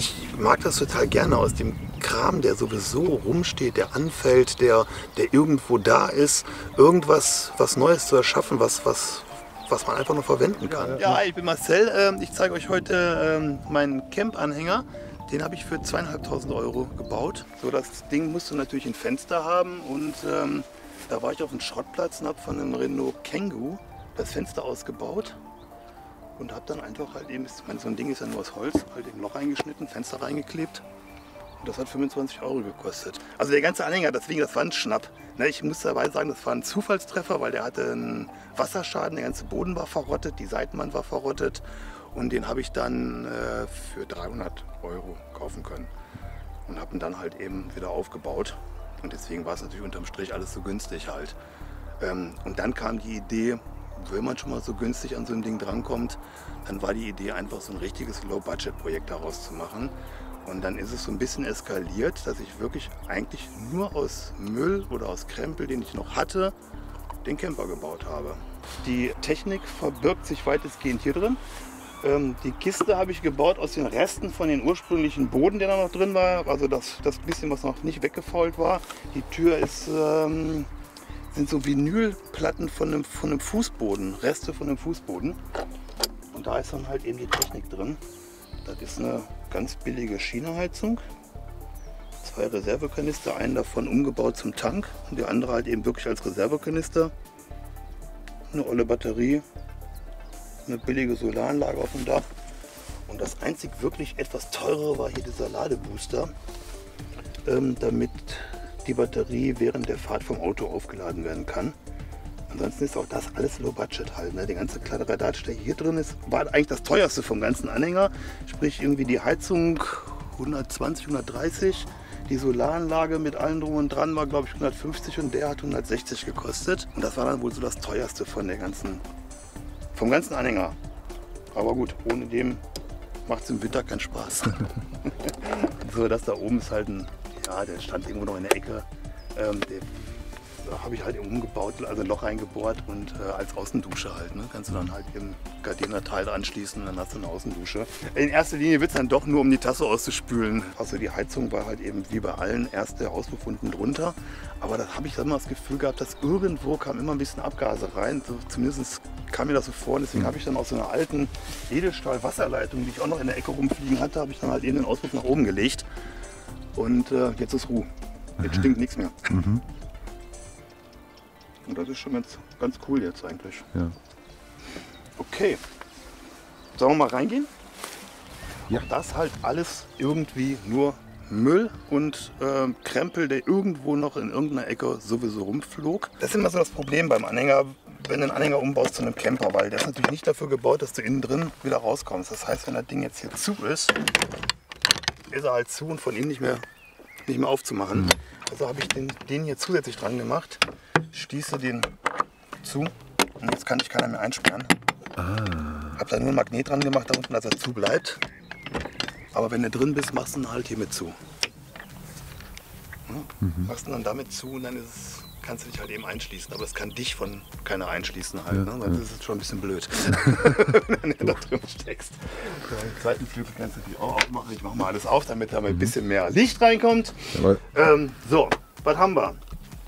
ich mag das total gerne, aus dem Kram, der sowieso rumsteht, der anfällt, der irgendwo da ist, irgendwas Neues zu erschaffen, was man einfach noch verwenden kann. Ja, ich bin Marcel. Ich zeige euch heute meinen Camp-Anhänger. Den habe ich für 2.500 € gebaut. So, das Ding musste natürlich ein Fenster haben und da war ich auf dem Schrottplatz und habe von einem Renault Kangoo das Fenster ausgebaut und habe dann einfach halt eben, ich meine, so ein Ding ist ja nur aus Holz, halt eben Loch reingeschnitten, Fenster reingeklebt. Und das hat 25 € gekostet. Also der ganze Anhänger, deswegen, das war ein Schnapp. Ne, ich muss dabei sagen, das war ein Zufallstreffer, weil der hatte einen Wasserschaden, der ganze Boden war verrottet, die Seitenwand war verrottet. Und den habe ich dann für 300 € kaufen können. Und habe ihn dann halt eben wieder aufgebaut. Und deswegen war es natürlich unterm Strich alles so günstig halt. Und dann kam die Idee, wenn man schon mal so günstig an so ein Ding drankommt, dann war die Idee einfach so ein richtiges Low-Budget-Projekt daraus zu machen. Und dann ist es so ein bisschen eskaliert, dass ich wirklich eigentlich nur aus Müll oder aus Krempel, den ich noch hatte, den Camper gebaut habe. Die Technik verbirgt sich weitestgehend hier drin. Die Kiste habe ich gebaut aus den Resten von den ursprünglichen Boden, der da noch drin war. Also das bisschen, was noch nicht weggefault war. Die Tür ist, sind so Vinylplatten von einem Fußboden, Reste von einem Fußboden. Und da ist dann halt eben die Technik drin. Das ist eine ganz billige China-Heizung. 2 Reservekanister, einen davon umgebaut zum Tank und der andere halt eben wirklich als Reservekanister. Eine olle Batterie, eine billige Solaranlage auf dem Dach. Und das einzig wirklich etwas teurere war hier dieser Ladebooster, damit die Batterie während der Fahrt vom Auto aufgeladen werden kann. Ansonsten ist auch das alles Low Budget halt. Ne? Der ganze Kladderadatsch, der hier drin ist, war eigentlich das teuerste vom ganzen Anhänger. Sprich irgendwie die Heizung 120, 130. Die Solaranlage mit allem drum und dran war glaube ich 150 und der hat 160 gekostet. Und das war dann wohl so das teuerste von vom ganzen Anhänger. Aber gut, ohne dem macht es im Winter keinen Spaß. So, das da oben ist halt der stand irgendwo noch in der Ecke. Da habe ich halt eben umgebaut, also ein Loch reingebohrt und als Außendusche halt. Ne? Kannst du dann halt eben Gardiner-Teil anschließen und dann hast du eine Außendusche. In erster Linie wird es dann doch nur, um die Tasse auszuspülen. Also die Heizung war halt eben wie bei allen erst der Auspuff unten drunter. Aber da habe ich dann mal das Gefühl gehabt, dass irgendwo kam immer ein bisschen Abgase rein. So, zumindest kam mir das so vor. Deswegen habe ich dann aus so einer alten Edelstahl-Wasserleitung, die ich auch noch in der Ecke rumfliegen hatte, habe ich dann halt eben den Auspuff nach oben gelegt. Und jetzt ist Ruhe. Jetzt stinkt nichts mehr. Mhm. Und das ist schon ganz cool jetzt eigentlich. Ja. Okay. Sollen wir mal reingehen? Ja. Auch das halt alles irgendwie nur Müll und Krempel, der irgendwo noch in irgendeiner Ecke sowieso rumflog. Das ist immer so das Problem beim Anhänger, wenn du einen Anhänger umbaust zu einem Camper, weil der ist natürlich nicht dafür gebaut, dass du innen drin wieder rauskommst. Das heißt, wenn das Ding jetzt hier zu ist er halt zu und von innen nicht mehr aufzumachen. Mhm. Also habe ich den hier zusätzlich dran gemacht. Schließe den zu und jetzt kann ich keiner mehr einsperren. Habe da nur ein Magnet dran gemacht, da unten, dass er zu bleibt. Aber wenn du drin bist, machst du ihn halt hiermit zu. Machst ihn dann damit zu und dann kannst du dich halt eben einschließen. Aber es kann dich von keiner einschließen halt, ne? Weil das ist schon ein bisschen blöd, wenn du da drin steckst. Den zweiten Flügel kannst du natürlich auch aufmachen. Ich mache mal alles auf, damit da mal ein bisschen mehr Licht reinkommt. So, was haben wir?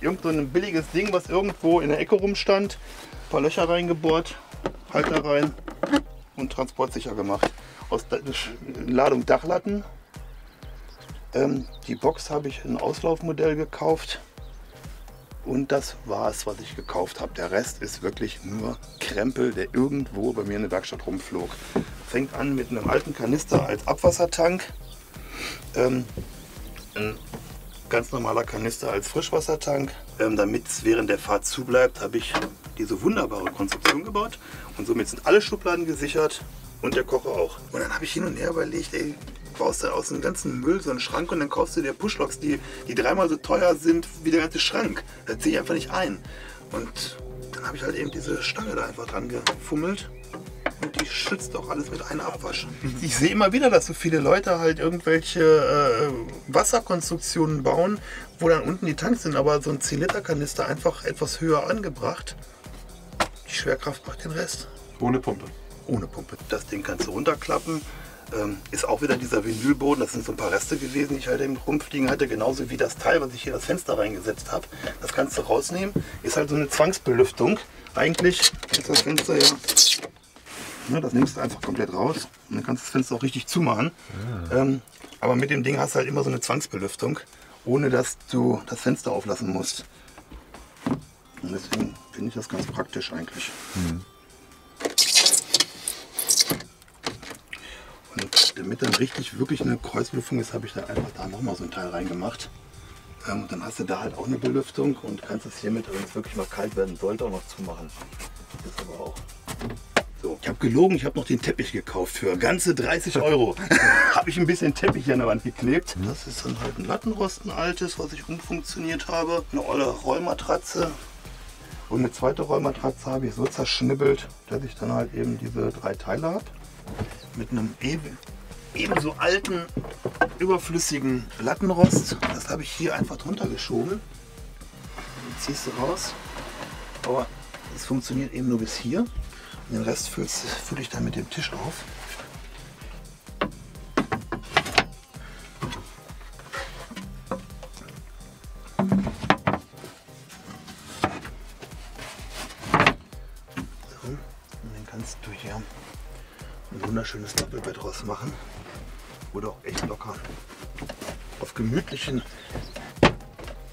Irgend so ein billiges Ding, was irgendwo in der Ecke rumstand. Ein paar Löcher reingebohrt, Halter rein und transportsicher gemacht. Aus der Ladung Dachlatten. Die Box habe ich ein Auslaufmodell gekauft. Und das war es, was ich gekauft habe. Der Rest ist wirklich nur Krempel, der irgendwo bei mir in der Werkstatt rumflog. Fängt an mit einem alten Kanister als Abwassertank. Ein ganz normaler Kanister als Frischwassertank. Damit es während der Fahrt zubleibt, habe ich diese wunderbare Konstruktion gebaut. Und somit sind alle Schubladen gesichert und der Kocher auch. Und dann habe ich hin und her überlegt, ey, baust du aus dem ganzen Müll so einen Schrank und dann kaufst du dir Pushlocks, die 3-mal so teuer sind wie der ganze Schrank. Das sehe ich einfach nicht ein. Und dann habe ich halt eben diese Stange da einfach dran gefummelt. Und die schützt auch alles mit einem Abwasch. Ich sehe immer wieder, dass so viele Leute halt irgendwelche Wasserkonstruktionen bauen, wo dann unten die Tanks sind, aber so ein 10-Liter-Kanister einfach etwas höher angebracht. Die Schwerkraft macht den Rest. Ohne Pumpe? Ohne Pumpe. Das Ding kannst du runterklappen. Ist auch wieder dieser Vinylboden. Das sind so ein paar Reste gewesen, die ich halt eben rumfliegen hatte. Genauso wie das Teil, was ich hier das Fenster reingesetzt habe. Das kannst du rausnehmen. Ist halt so eine Zwangsbelüftung. Eigentlich ist das Fenster ja... Ne, das nimmst du einfach komplett raus und dann kannst du das Fenster auch richtig zumachen. Aber mit dem Ding hast du halt immer so eine Zwangsbelüftung, ohne dass du das Fenster auflassen musst. Und deswegen finde ich das ganz praktisch eigentlich. Und damit dann richtig wirklich eine Kreuzbelüftung ist, habe ich da einfach da nochmal so ein Teil reingemacht. Und dann hast du da halt auch eine Belüftung und kannst es hiermit, wenn es wirklich mal kalt werden sollte, auch noch zumachen. Das ist aber auch so. Ich habe gelogen, ich habe noch den Teppich gekauft für ganze 30 €. Habe ich ein bisschen Teppich hier an der Wand geklebt. Das ist dann halt ein Lattenrost, ein altes, was ich umfunktioniert habe. Eine olle Rollmatratze. Und eine zweite Rollmatratze habe ich so zerschnibbelt, dass ich dann halt eben diese 3 Teile habe. Mit einem ebenso alten, überflüssigen Lattenrost. Das habe ich hier einfach drunter geschoben. Den ziehst du raus. Aber es funktioniert eben nur bis hier. Und den Rest fülle ich dann mit dem Tisch auf. So, und dann kannst du hier ein wunderschönes Doppelbett draus machen. Oder auch echt locker auf gemütlichen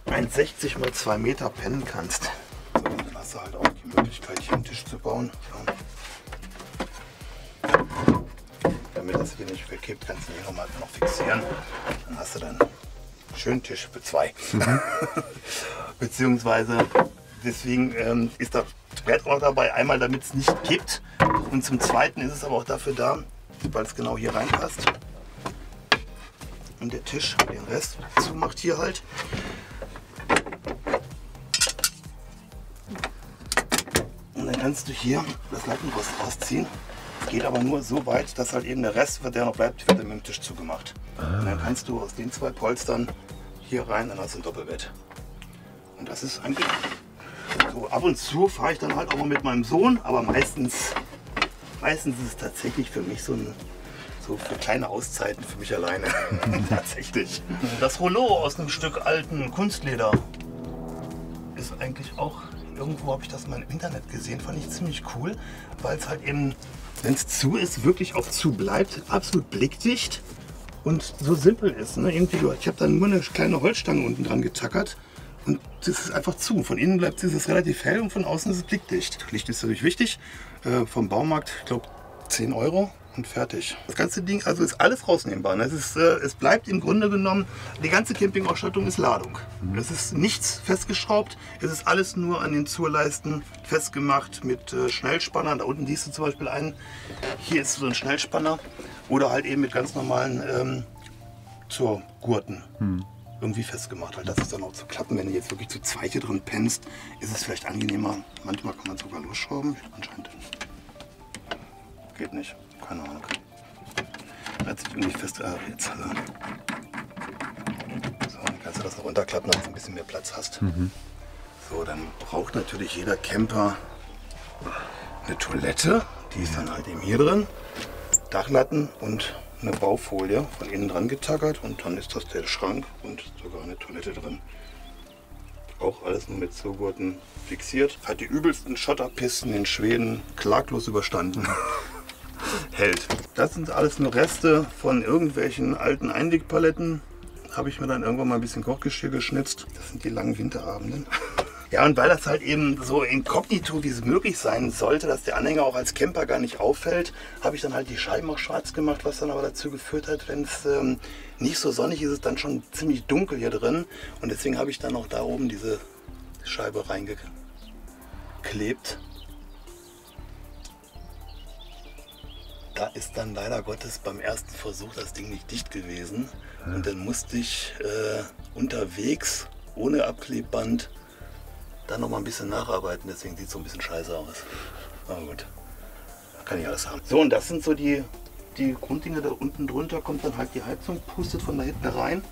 1,60 mal 2 Meter pennen kannst. So, dann hast du halt auch die Möglichkeit, hier einen Tisch zu bauen. So. Damit das hier nicht wegkippt, kannst du hier noch fixieren. Dann hast du dann einen schönen Tisch für 2. Beziehungsweise deswegen ist das Brett auch dabei, einmal damit es nicht kippt. Und zum Zweiten ist es aber auch dafür da, weil es genau hier reinpasst. Und der Tisch den Rest zumacht hier halt. Und dann kannst du hier das Lattenrost rausziehen. Es geht aber nur so weit, dass halt eben der Rest, der noch bleibt, wird dann mit dem Tisch zugemacht. Und dann kannst du aus den 2 Polstern hier rein, dann hast du ein Doppelbett. Und das ist eigentlich so. Ab und zu fahre ich dann halt auch mal mit meinem Sohn, aber meistens ist es tatsächlich für mich so für kleine Auszeiten für mich alleine. Tatsächlich. Das Rollo aus einem Stück alten Kunstleder ist eigentlich auch, irgendwo habe ich das mal im Internet gesehen, fand ich ziemlich cool, weil es halt eben, wenn es zu ist, wirklich auch zu bleibt, absolut blickdicht und so simpel ist. Ne? Irgendwie, ich habe dann nur eine kleine Holzstange unten dran getackert und das ist einfach zu. Von innen bleibt es relativ hell und von außen ist es blickdicht. Licht ist natürlich wichtig. Vom Baumarkt, ich glaube 10 € und fertig. Das ganze Ding, also ist alles rausnehmbar. Es bleibt im Grunde genommen, die ganze Campingausstattung ist Ladung. Es ist nichts festgeschraubt, es ist alles nur an den Zurleisten festgemacht mit Schnellspannern. Da unten siehst du zum Beispiel einen, hier ist so ein Schnellspanner oder halt eben mit ganz normalen Zurgurten. Irgendwie festgemacht. Halt, das ist dann auch zu klappen. Wenn du jetzt wirklich zu zweit hier drin pennst, ist es vielleicht angenehmer. Manchmal kann man sogar losschrauben. Anscheinend geht nicht. Keine Ahnung. Jetzt irgendwie fest. Jetzt. So, dann kannst du das noch runterklappen, damit du ein bisschen mehr Platz hast. So, dann braucht natürlich jeder Camper eine Toilette. Die ist dann halt eben hier drin. Dachlatten und eine Baufolie von innen dran getackert und dann ist das der Schrank und sogar eine Toilette drin. Auch alles nur mit Zugurten fixiert. Hat die übelsten Schotterpisten in Schweden klaglos überstanden. Hält. Das sind alles nur Reste von irgendwelchen alten Einwegpaletten. Habe ich mir dann irgendwann mal ein bisschen Kochgeschirr geschnitzt. Das sind die langen Winterabenden. Ja, und weil das halt eben so inkognito wie es möglich sein sollte, dass der Anhänger auch als Camper gar nicht auffällt, habe ich dann halt die Scheiben auch schwarz gemacht, was dann aber dazu geführt hat, wenn es nicht so sonnig ist, ist es dann schon ziemlich dunkel hier drin. Und deswegen habe ich dann auch da oben diese Scheibe reingeklebt. Da ist dann leider Gottes beim ersten Versuch das Ding nicht dicht gewesen. Und dann musste ich unterwegs ohne Abklebband dann noch mal ein bisschen nacharbeiten, deswegen sieht es so ein bisschen scheiße aus. Aber gut, kann ich alles haben. So, und das sind so die Grunddinge. Da unten drunter kommt dann halt die Heizung, pustet von da hinten rein.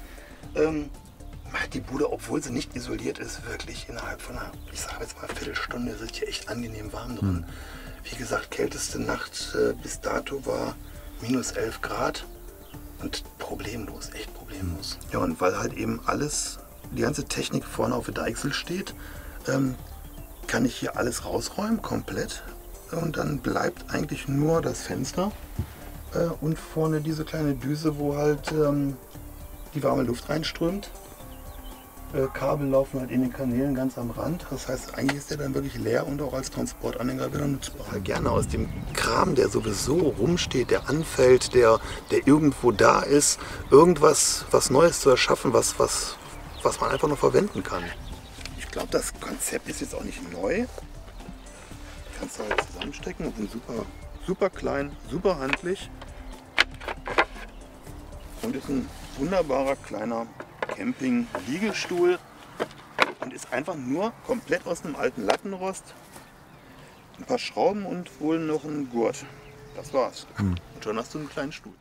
Die Bude, obwohl sie nicht isoliert ist, wirklich innerhalb von einer, ich sage jetzt mal Viertelstunde, ist hier echt angenehm warm drin. Wie gesagt, kälteste Nacht bis dato war minus 11 Grad und problemlos, echt problemlos. Ja, und weil halt eben alles, die ganze Technik vorne auf der Deichsel steht, kann ich hier alles rausräumen, komplett. Und dann bleibt eigentlich nur das Fenster und vorne diese kleine Düse, wo halt die warme Luft reinströmt. Kabel laufen halt in den Kanälen ganz am Rand. Das heißt, eigentlich ist der dann wirklich leer und auch als Transportanhänger wieder nutzbar. Ja, gerne aus dem Kram, der sowieso rumsteht, der anfällt, der irgendwo da ist, irgendwas was Neues zu erschaffen, was man einfach noch verwenden kann. Ich glaube, das Konzept ist jetzt auch nicht neu. Kannst du halt zusammenstecken und sind super klein, super handlich. Und ist ein wunderbarer kleiner Camping-Liegestuhl und ist einfach nur komplett aus einem alten Lattenrost. Ein paar Schrauben und wohl noch ein Gurt. Das war's. Und schon hast du einen kleinen Stuhl.